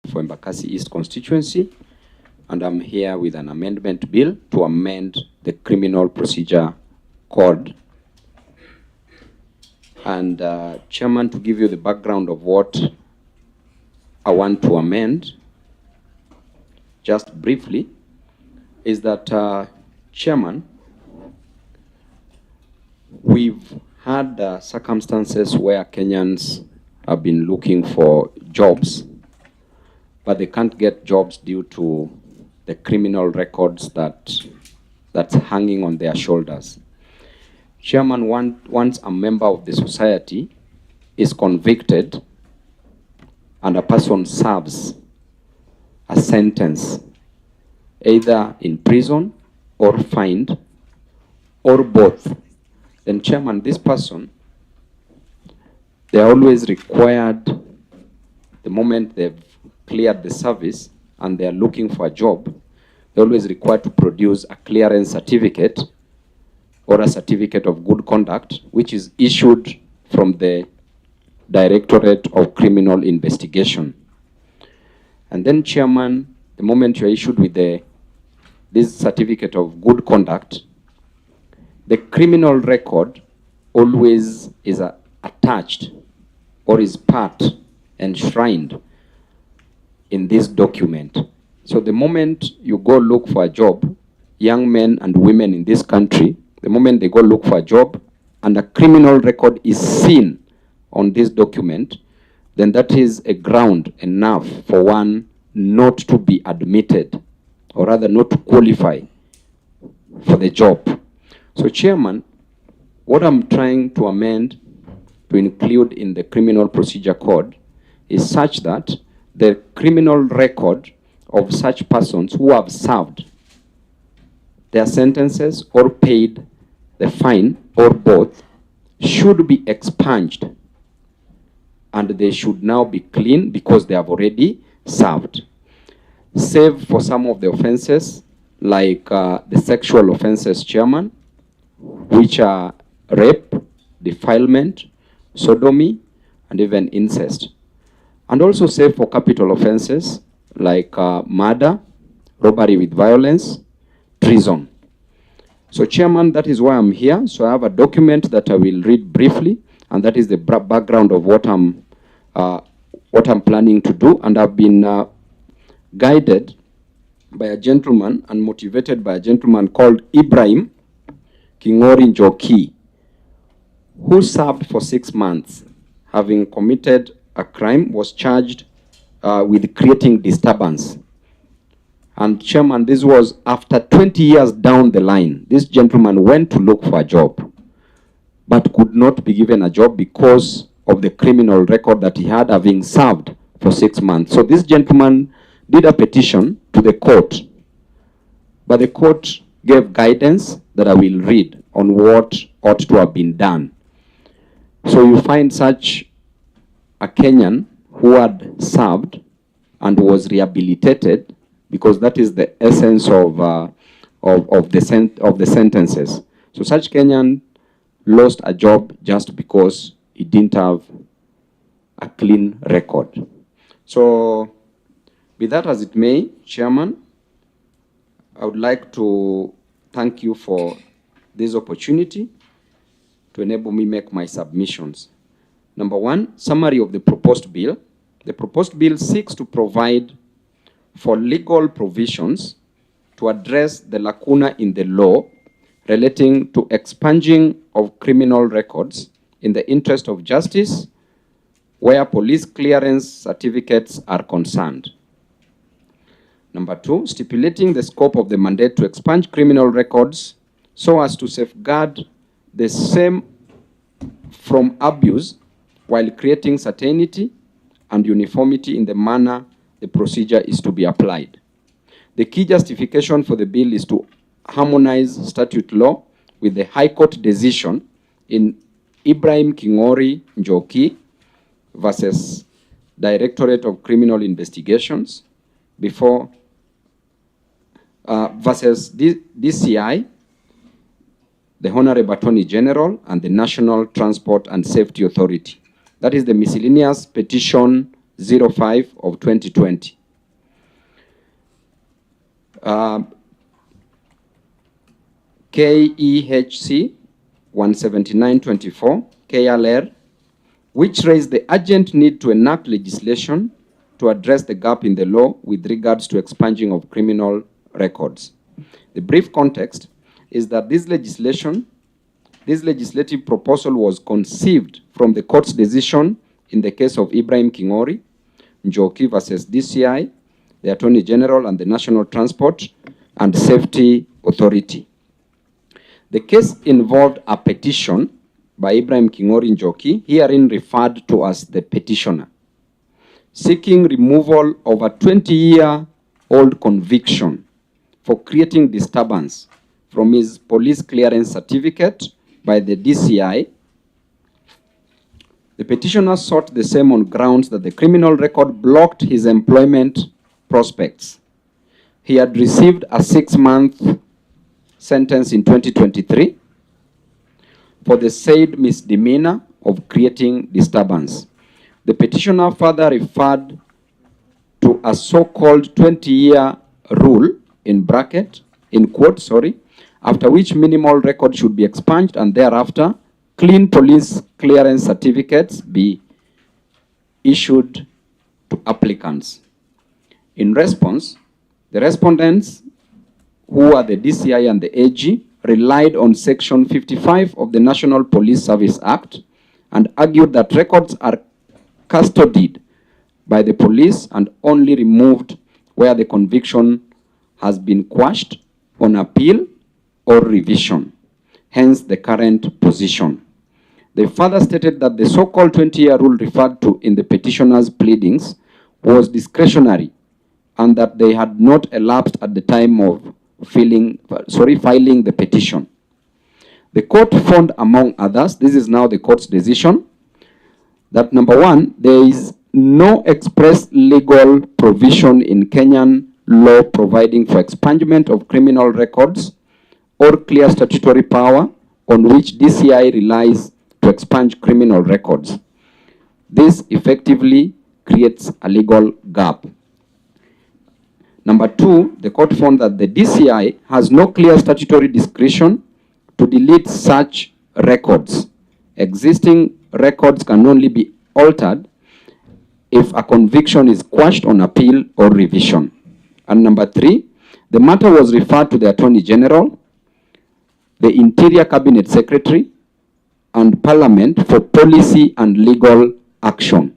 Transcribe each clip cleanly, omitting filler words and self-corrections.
for Embakasi East constituency, and I'm here with an amendment bill to amend the Criminal Procedure Code. And Chairman, to give you the background of what I want to amend, just briefly, is that, Chairman, we've had circumstances where Kenyans have been looking for jobs, but they can't get jobs due to the criminal records that's hanging on their shoulders. Chairman, once a member of the society is convicted and a person serves a sentence, either in prison or fined, or both, then Chairman, this person, they are always required, the moment they've cleared the service and they are looking for a job, they're always required to produce a clearance certificate or a certificate of good conduct, which is issued from the Directorate of Criminal Investigation. And then, Chairman, the moment you're issued with this certificate of good conduct, the criminal record always is attached or is part enshrined in this document. So the moment you go look for a job, young men and women in this country, the moment they go look for a job and a criminal record is seen on this document, then that is a ground enough for one not to be admitted, or rather not to qualify for the job. So, Chairman, what I'm trying to amend to include in the Criminal Procedure Code is such that the criminal record of such persons who have served their sentences or paid the fine or both should be expunged, and they should now be clean because they have already served, save for some of the offenses like the sexual offenses, Chairman, which are rape, defilement, sodomy, and even incest. And also save for capital offenses like murder, robbery with violence, treason. So, Chairman, that is why I'm here. So I have a document that I will read briefly, and that is the background of what I'm planning to do. And I've been guided by a gentleman and motivated by a gentleman called Ibrahim Kingori Njoki, who served for 6 months, having committed a crime, was charged with creating disturbance. And Chairman, this was after 20 years down the line. This gentleman went to look for a job, but could not be given a job because of the criminal record that he had, having served for 6 months. So this gentleman did a petition to the court, but the court gave guidance that I will read on what ought to have been done. So you find such a Kenyan who had served and was rehabilitated, because that is the essence of the sentences. So such Kenyan lost a job just because he didn't have a clean record. So, be that as it may, Chairman, I would like to thank you for this opportunity to enable me make my submissions. Number one, summary of the proposed bill. The proposed bill seeks to provide for legal provisions to address the lacuna in the law relating to expunging of criminal records in the interest of justice where police clearance certificates are concerned. Number two, stipulating the scope of the mandate to expunge criminal records so as to safeguard the same from abuse while creating certainty and uniformity in the manner the procedure is to be applied. The key justification for the bill is to harmonize statute law with the High Court decision in Ibrahim Kingori Njoki versus Directorate of Criminal Investigations before versus DCI, the Honorable Attorney General, and the National Transport and Safety Authority. That is the miscellaneous petition 05 of 2020. KEHC 179/24 KLR, which raised the urgent need to enact legislation to address the gap in the law with regards to expunging of criminal records. The brief context is that this legislative proposal was conceived from the court's decision in the case of Ibrahim Kingori, Njoki versus DCI, the Attorney General, and the National Transport and Safety Authority. The case involved a petition by Ibrahim Kingori Njoki, herein referred to as the petitioner, seeking removal of a 20-year-old conviction for creating disturbance from his police clearance certificate by the DCI. The petitioner sought the same on grounds that the criminal record blocked his employment prospects. He had received a 6-month sentence in 2023 for the said misdemeanor of creating disturbance. The petitioner further referred to a so-called 20-year rule, in quote, after which minimal record should be expunged and thereafter clean police clearance certificates be issued to applicants. In response, the respondents, who are the DCI and the AG, relied on Section 55 of the National Police Service Act and argued that records are custodied by the police and only removed where the conviction has been quashed on appeal or revision, hence the current position. They further stated that the so-called 20-year rule referred to in the petitioner's pleadings was discretionary and that they had not elapsed at the time of filing the petition. The court found, among others, this is now the court's decision, that number one, there is no express legal provision in Kenyan law providing for expungement of criminal records or clear statutory power on which DCI relies to expunge criminal records. This effectively creates a legal gap. Number two, the court found that the DCI has no clear statutory discretion to delete such records. Existing records can only be altered if a conviction is quashed on appeal or revision. And number three, the matter was referred to the Attorney General, the Interior Cabinet Secretary, and Parliament for policy and legal action.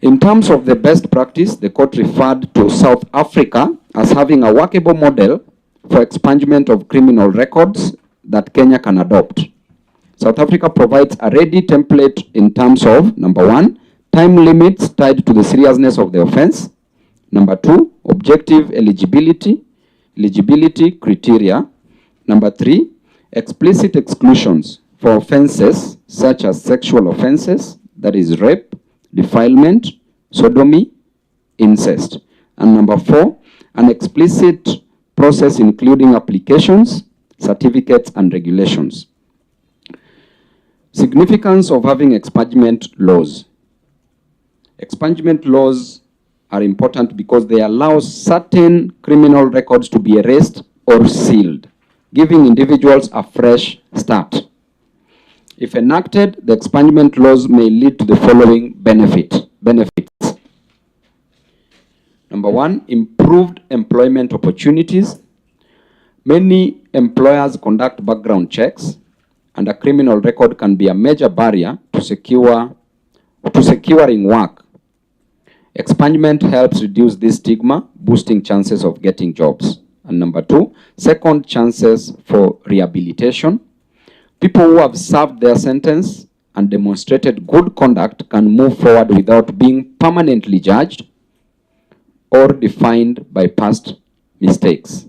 In terms of the best practice, the court referred to South Africa as having a workable model for expungement of criminal records that Kenya can adopt. South Africa provides a ready template in terms of, number one, time limits tied to the seriousness of the offense. Number two, objective eligibility criteria. Number three, explicit exclusions for offenses such as sexual offenses, that is rape, defilement, sodomy, incest. And number four, an explicit process including applications, certificates, and regulations. Significance of having expungement laws. Expungement laws are important because they allow certain criminal records to be erased or sealed, giving individuals a fresh start. If enacted, the expungement laws may lead to the following benefits. Number one, improved employment opportunities. Many employers conduct background checks, and a criminal record can be a major barrier to securing work. Expungement helps reduce this stigma, boosting chances of getting jobs. And number two, second chances for rehabilitation. People who have served their sentence and demonstrated good conduct can move forward without being permanently judged or defined by past mistakes.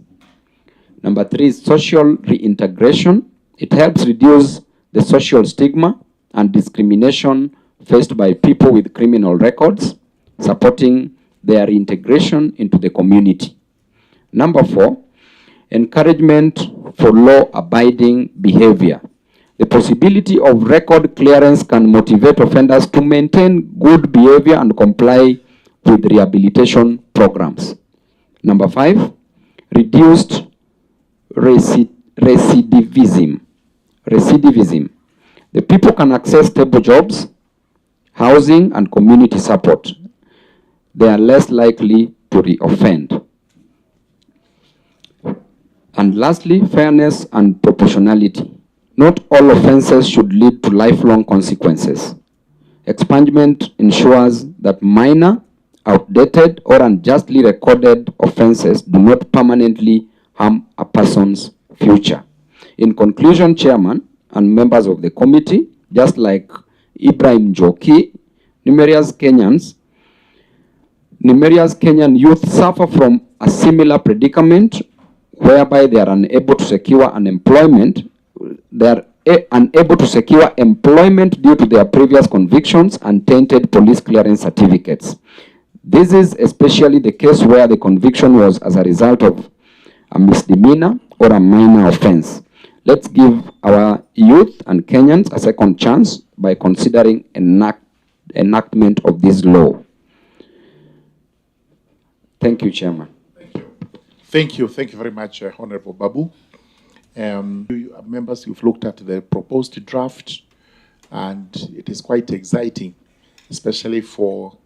Number three is social reintegration. It helps reduce the social stigma and discrimination faced by people with criminal records, supporting their reintegration into the community. Number four, encouragement for law-abiding behavior. The possibility of record clearance can motivate offenders to maintain good behavior and comply with rehabilitation programs. Number 5, reduced recidivism. Recidivism. The people can access stable jobs, housing, and community support. They are less likely to reoffend. And lastly, fairness and proportionality. Not all offenses should lead to lifelong consequences. Expungement ensures that minor, outdated, or unjustly recorded offenses do not permanently harm a person's future. In conclusion, Chairman and members of the committee, just like Ibrahim Joki, numerous Kenyan youth suffer from a similar predicament whereby they are unable to secure unemployment. They are unable to secure employment due to their previous convictions and tainted police clearance certificates. This is especially the case where the conviction was as a result of a misdemeanor or a minor offense. Let's give our youth and Kenyans a second chance by considering enactment of this law. Thank you, Chairman. Thank you very much, Honorable Babu. Members, you've looked at the proposed draft, and it is quite exciting, especially for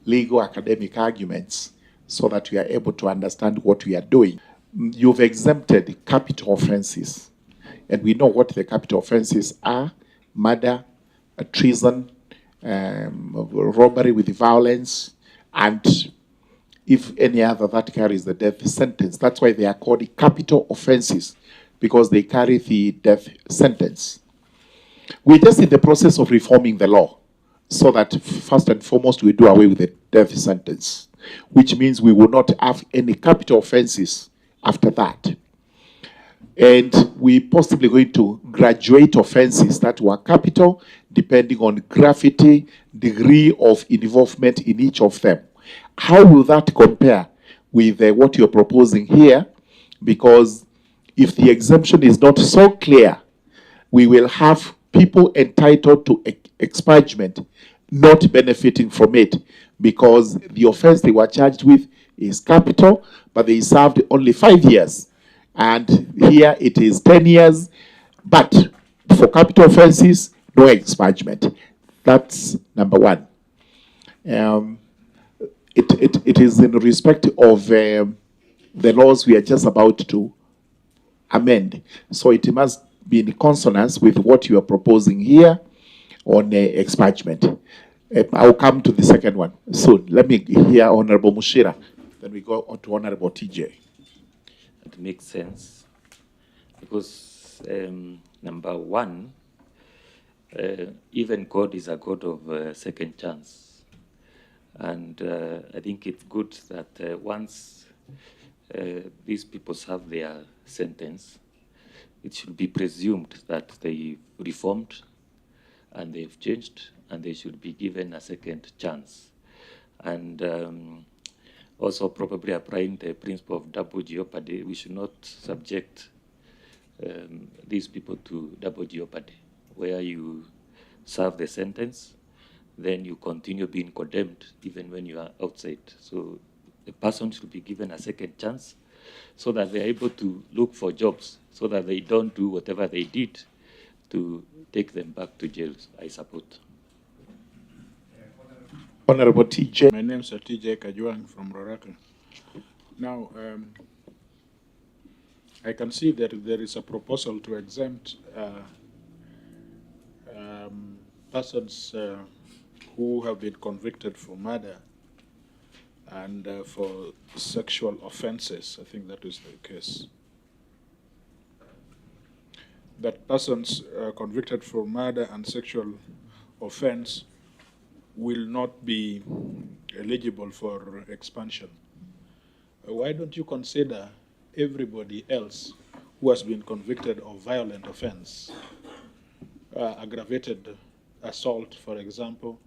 legal academic arguments, so that we are able to understand what we are doing. You've exempted capital offenses, and we know what the capital offenses are: murder, treason, robbery with violence, and if any other that carries the death sentence. That's why they are called capital offenses, because they carry the death sentence. We're just in the process of reforming the law so that first and foremost we do away with the death sentence, which means we will not have any capital offenses after that. And we possibly going to graduate offenses that were capital depending on gravity, degree of involvement in each of them. How will that compare with what you're proposing here? Because if the exemption is not so clear, we will have people entitled to expungement not benefiting from it, because the offense they were charged with is capital, but they served only 5 years. And here it is 10 years, but for capital offenses, no expungement. That's number one. It is in respect of the laws we are just about to amend. So it must be in consonance with what you are proposing here on expungement. I'll come to the second one soon. Let me hear Honorable Mushira. Then we go on to Honorable TJ. It makes sense because number one, even God is a God of second chance. And I think it's good that once these people serve their sentence, it should be presumed that they reformed and they've changed, and they should be given a second chance. And also probably applying the principle of double jeopardy, we should not subject these people to double jeopardy, where you serve the sentence, then you continue being condemned even when you are outside. So the person should be given a second chance so that they're able to look for jobs, so that they don't do whatever they did to take them back to jails. I support. Honorable TJ. My name is TJ Kajang from Roraka. Now, I can see that there is a proposal to exempt persons who have been convicted for murder and for sexual offenses. I think that is the case. That persons convicted for murder and sexual offense will not be eligible for expansion. Why don't you consider everybody else who has been convicted of violent offense, aggravated assault, for example,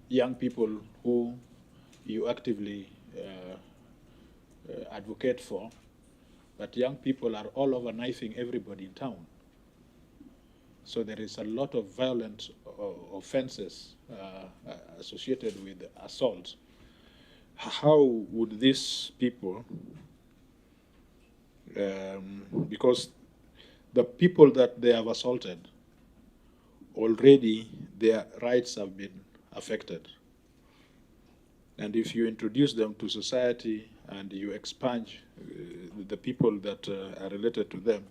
young people who you actively advocate for, but young people are all over knifing everybody in town. So there is a lot of violent offenses associated with assault. how would these people, because the people that they have assaulted, already their rights have been affected. And if you introduce them to society and you expunge the people that are related to them,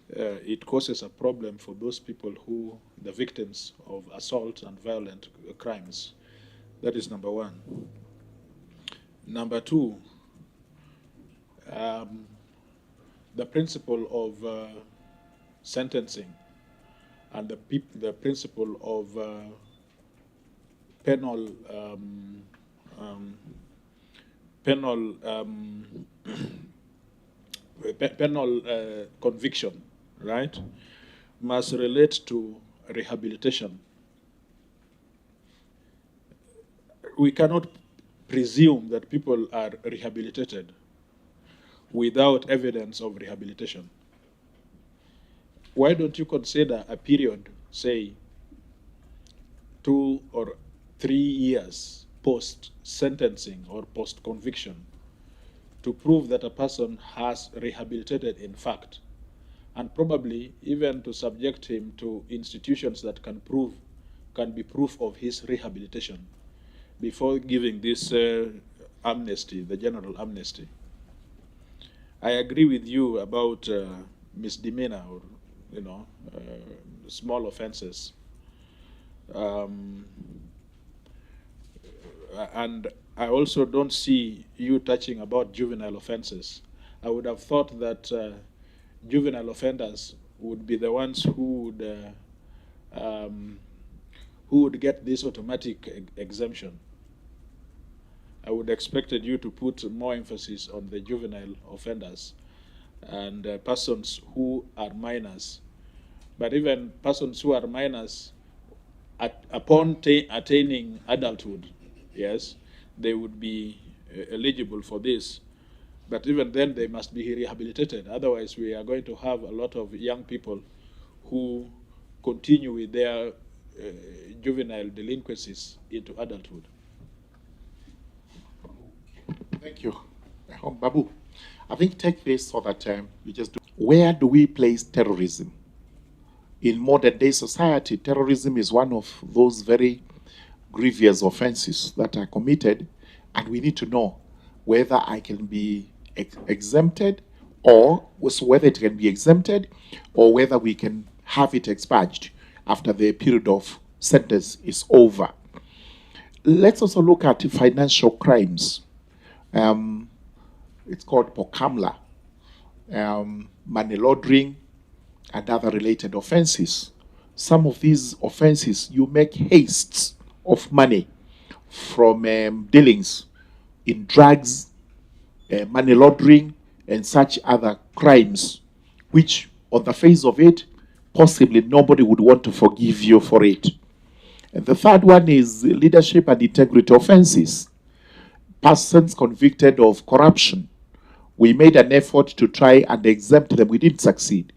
it causes a problem for those people who, the victims of assault and violent crimes. That is number one. Number two, the principle of sentencing and the principle of penal conviction, right, must relate to rehabilitation. We cannot presume that people are rehabilitated without evidence of rehabilitation. Why don't you consider a period, say, 2 or 3 years post-sentencing or post-conviction, to prove that a person has rehabilitated in fact, and probably even to subject him to institutions that can be proof of his rehabilitation before giving this amnesty, the general amnesty. I agree with you about misdemeanor or, small offenses. And I also don't see you touching about juvenile offenses. I would have thought that juvenile offenders would be the ones who would get this automatic exemption. I would expected you to put more emphasis on the juvenile offenders and persons who are minors. But even persons who are minors, upon attaining adulthood, yes, they would be eligible for this. But even then, they must be rehabilitated. Otherwise, we are going to have a lot of young people who continue with their juvenile delinquencies into adulthood. Thank you. Babu, I think take this so that we just do. Where do we place terrorism? In modern day society, terrorism is one of those very grievous offenses that are committed, and we need to know whether I can be exempted, or whether it can be exempted, or whether we can have it expunged after the period of sentence is over. Let's also look at financial crimes. It's called POCAMLA, money laundering, and other related offenses. Some of these offenses, you make hastes of money from dealings in drugs, money laundering, and such other crimes, which on the face of it, possibly nobody would want to forgive you for it. And the third one is leadership and integrity offenses. Persons convicted of corruption. We made an effort to try and exempt them. We didn't succeed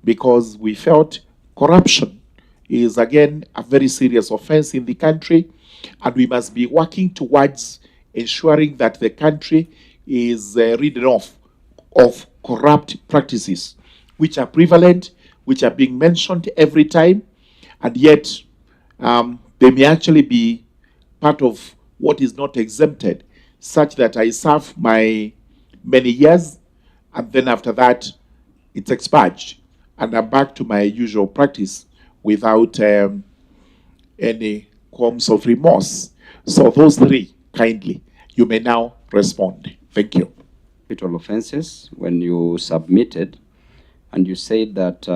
because we felt corruption is, again, a very serious offense in the country, and we must be working towards ensuring that the country is rid of corrupt practices, which are prevalent, which are being mentioned every time, and yet they may actually be part of what is not exempted, such that I serve my many years, and then after that, it's expunged, and I'm back to my usual practice without any qualms of remorse. So those three, kindly, you may now respond. Thank you. Capital offenses, when you submitted, and you said that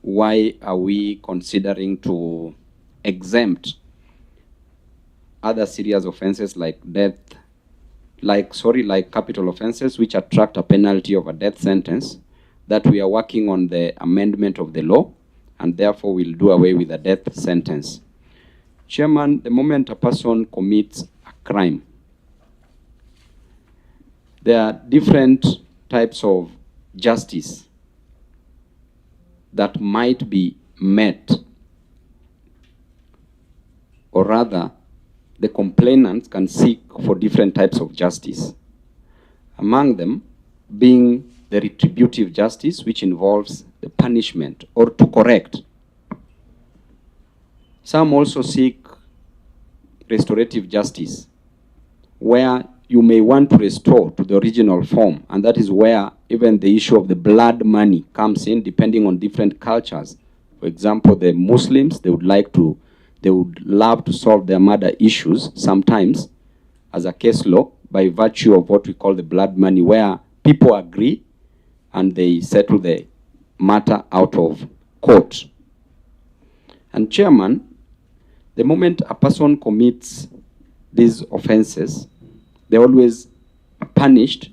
why are we considering to exempt other serious offenses like death, like capital offenses, which attract a penalty of a death sentence, that we are working on the amendment of the law, and therefore we'll do away with the death sentence. Chairman, the moment a person commits a crime, there are different types of justice that might be met, or rather, the complainants can seek for different types of justice. Among them being the retributive justice, which involves the punishment or to correct. Some also seek restorative justice, where you may want to restore to the original form, and that is where even the issue of the blood money comes in, depending on different cultures. For example, the Muslims, they would love to solve their murder issues sometimes as a case law by virtue of what we call the blood money, where people agree and they settle the matter out of court. And Chairman, the moment a person commits these offenses, they're always punished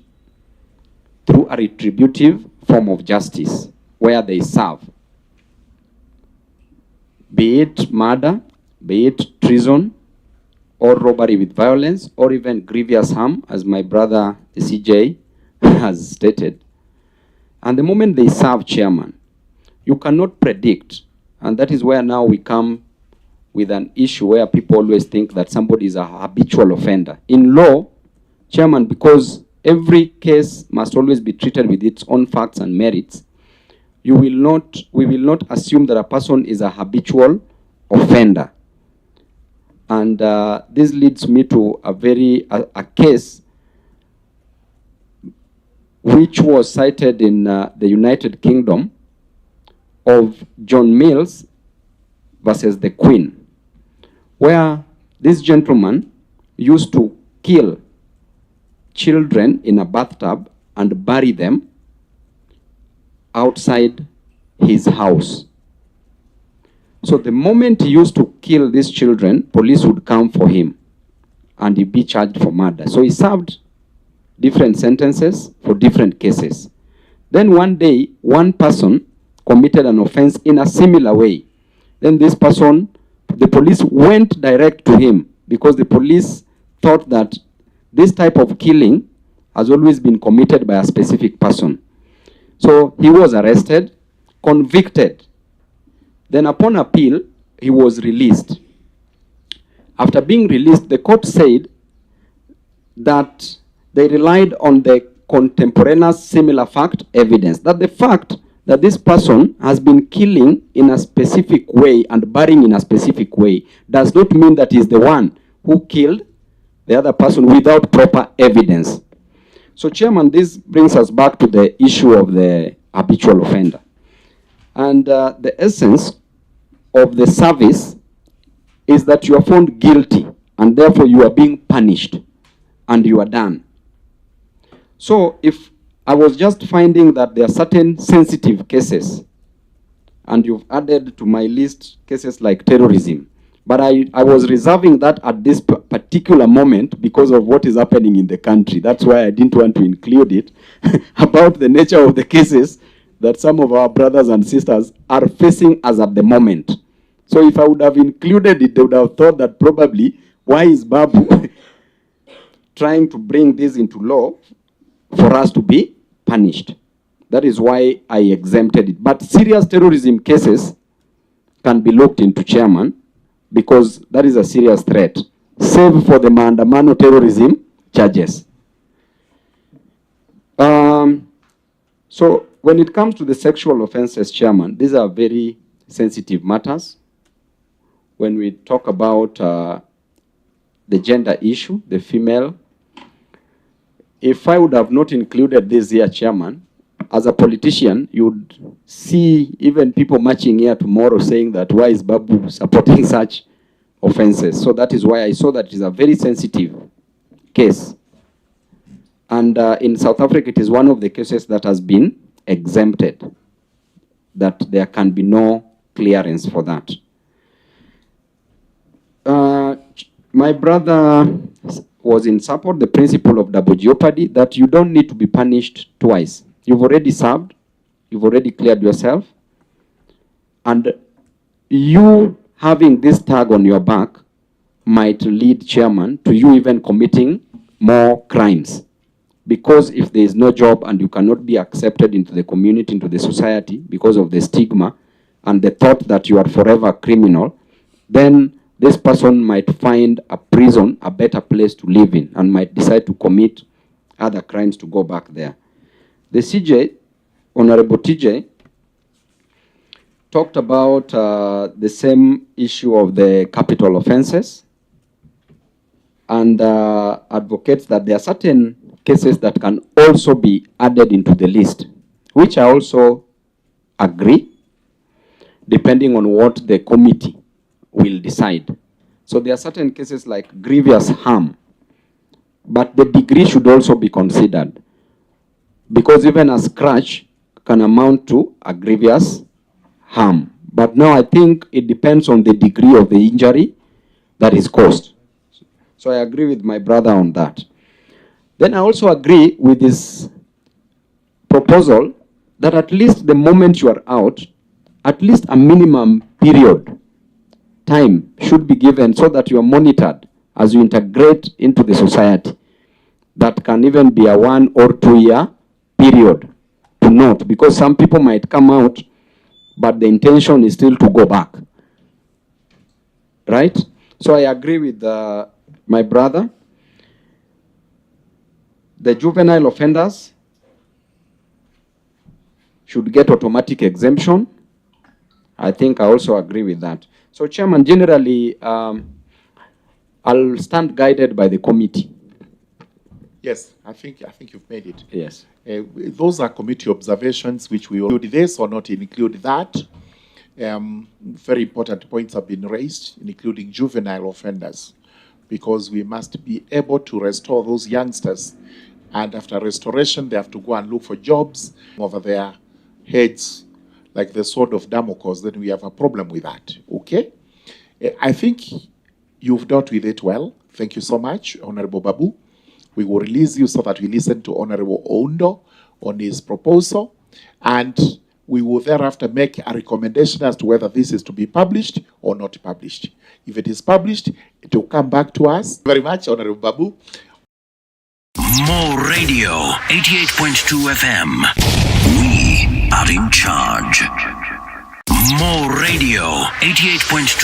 through a retributive form of justice where they serve. Be it murder, be it treason, or robbery with violence, or even grievous harm, as my brother, the CJ, has stated. And the moment they serve, Chairman, you cannot predict, and that is where now we come with an issue where people always think that somebody is a habitual offender. In law, Chairman, because every case must always be treated with its own facts and merits, we will not assume that a person is a habitual offender. And this leads me to a case which was cited in the United Kingdom of John Mills versus the Queen, where this gentleman used to kill children in a bathtub and bury them outside his house. So the moment he used to kill these children, police would come for him and he'd be charged for murder. So he served different sentences for different cases. Then one day, one person committed an offense in a similar way. Then this person, the police went direct to him because the police thought that this type of killing has always been committed by a specific person. So he was arrested, convicted. Then upon appeal, he was released. After being released, the court said that they relied on the contemporaneous similar fact evidence, that the fact that this person has been killing in a specific way and burying in a specific way does not mean that he's the one who killed the other person without proper evidence. So, Chairman, this brings us back to the issue of the habitual offender. And the essence of the service is that you are found guilty and therefore you are being punished and you are done. So if I was just finding that there are certain sensitive cases, and you've added to my list cases like terrorism, but I was reserving that at this particular moment because of what is happening in the country. That's why I didn't want to include it about the nature of the cases that some of our brothers and sisters are facing as at the moment. So if I would have included it, they would have thought that probably, why is Babu trying to bring this into law for us to be punished? That is why I exempted it. But serious terrorism cases can be looked into, Chairman, because that is a serious threat, save for the maandamano terrorism charges. So when it comes to the sexual offenses, Chairman, these are very sensitive matters. When we talk about the gender issue, the female, if I would have not included this here, Chairman, as a politician, you would see even people marching here tomorrow saying that why is Babu supporting such offenses? So that is why I saw that it is a very sensitive case. And in South Africa, it is one of the cases that has been exempted, that there can be no clearance for that. My brother was in support the principle of double jeopardy, that you don't need to be punished twice. You've already served, you've already cleared yourself, and you having this tag on your back might lead, Chairman, to you even committing more crimes. Because if there is no job and you cannot be accepted into the community, into the society, because of the stigma and the thought that you are forever criminal, then this person might find a prison a better place to live in and might decide to commit other crimes to go back there. The CJ, Honorable TJ, talked about the same issue of the capital offenses and advocates that there are certain cases that can also be added into the list, which I also agree, depending on what the committee will decide. So there are certain cases like grievous harm, but the degree should also be considered, because even a scratch can amount to a grievous harm. But now I think it depends on the degree of the injury that is caused. So I agree with my brother on that. Then I also agree with this proposal that at least the moment you are out, at least a minimum period time should be given so that you are monitored as you integrate into the society. That can even be a 1 or 2 year period to note, because some people might come out, but the intention is still to go back. Right? So I agree with my brother. The juvenile offenders should get automatic exemption. I think I also agree with that. So, Chairman, generally, I'll stand guided by the committee. Yes, I think you've made it. Yes. Those are committee observations which we include this or not include that. Very important points have been raised, including juvenile offenders, because we must be able to restore those youngsters. And after restoration, they have to go and look for jobs over their heads, like the sword of Damocles. Then we have a problem with that, okay? I think you've dealt with it well. Thank you so much, Honorable Babu. We will release you so that we listen to Honorable Owino on his proposal, and we will thereafter make a recommendation as to whether this is to be published or not published. If it is published, it will come back to us. Very much, Honorable Babu. More radio, 88.2 FM. We are in charge. More radio, 88.2